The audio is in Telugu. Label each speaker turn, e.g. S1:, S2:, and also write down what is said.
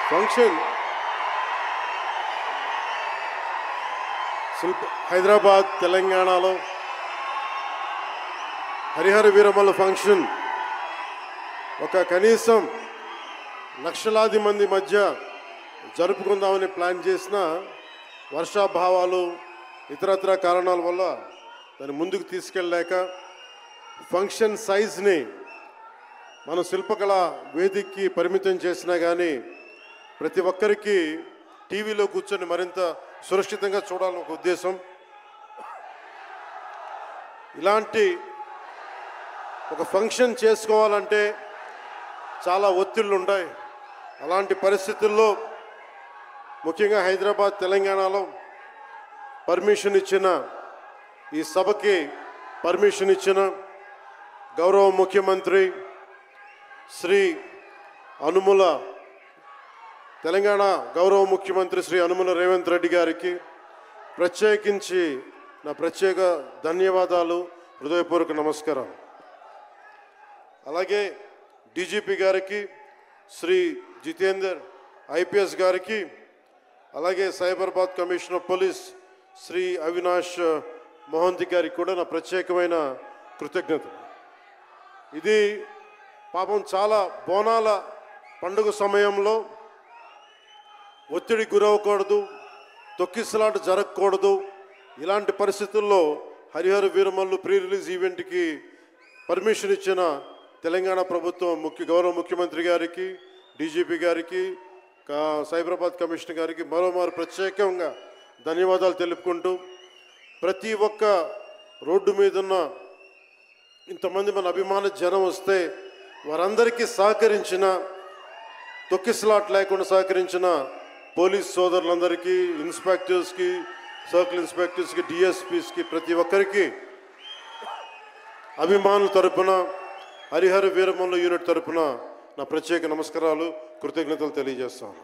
S1: ఫంక్షన్ హైదరాబాద్ తెలంగాణలో హరిహర వీరమల్లు ఫంక్షన్ ఒక కనీసం లక్షలాది మంది మధ్య జరుపుకుందామని ప్లాన్ చేసిన వర్షాభావాలు ఇతరత్ర కారణాల వల్ల దాన్ని ముందుకు తీసుకెళ్ళలేక ఫంక్షన్ సైజ్ని మనం శిల్పకళ వేదికకి పరిమితం చేసినా కానీ ప్రతి ఒక్కరికి టీవీలో కూర్చొని మరింత సురక్షితంగా చూడాలని ఒక ఉద్దేశం. ఇలాంటి ఒక ఫంక్షన్ చేసుకోవాలంటే చాలా ఒత్తిళ్ళు ఉంటాయి. అలాంటి పరిస్థితుల్లో ముఖ్యంగా హైదరాబాద్ తెలంగాణలో పర్మిషన్ ఇచ్చిన ఈ సభకి పర్మిషన్ ఇచ్చిన గౌరవ ముఖ్యమంత్రి శ్రీ అనుముల తెలంగాణ గౌరవ ముఖ్యమంత్రి శ్రీ అనుముల రేవంత్ రెడ్డి గారికి ప్రత్యేకించి నా ప్రత్యేక ధన్యవాదాలు, హృదయపూర్వక నమస్కారం. అలాగే డీజీపీ గారికి, శ్రీ జితేందర్ ఐపీఎస్ గారికి, అలాగే Cyberabad commissioner of police Shri Avinash Mohanty గారికి కూడా నా ప్రత్యేకమైన కృతజ్ఞతలు. ఇది పాపం చాలా బోనాల పండుగ సమయంలో ఒత్తిడి గురవకూడదు, తొక్కిసలాట జరగకూడదు. ఇలాంటి పరిస్థితుల్లో హరిహర వీరమల్లు ప్రీ రిలీజ్ ఈవెంట్కి పర్మిషన్ ఇచ్చిన తెలంగాణ ప్రభుత్వం గౌరవ ముఖ్యమంత్రి గారికి, డీజీపీ గారికి, సైబరాబాద్ కమిషనర్ గారికి మరోమారు ప్రత్యేకంగా ధన్యవాదాలు తెలుపుకుంటూ, ప్రతి ఒక్క రోడ్డు మీదున్న ఇంతమంది మన అభిమాన జనం వస్తే వారందరికీ సహకరించిన, తొక్కిసలాట లేకుండా సహకరించిన పోలీస్ సోదరులందరికీ, ఇన్స్పెక్టర్స్కి, సర్కిల్ ఇన్స్పెక్టర్స్కి, డిఎస్పీస్కి, ప్రతి ఒక్కరికి అభిమానుల తరపున, హరిహర వీరమల్లు యూనిట్ తరపున నా ప్రత్యేక నమస్కారాలు, కృతజ్ఞతలు తెలియజేస్తాను.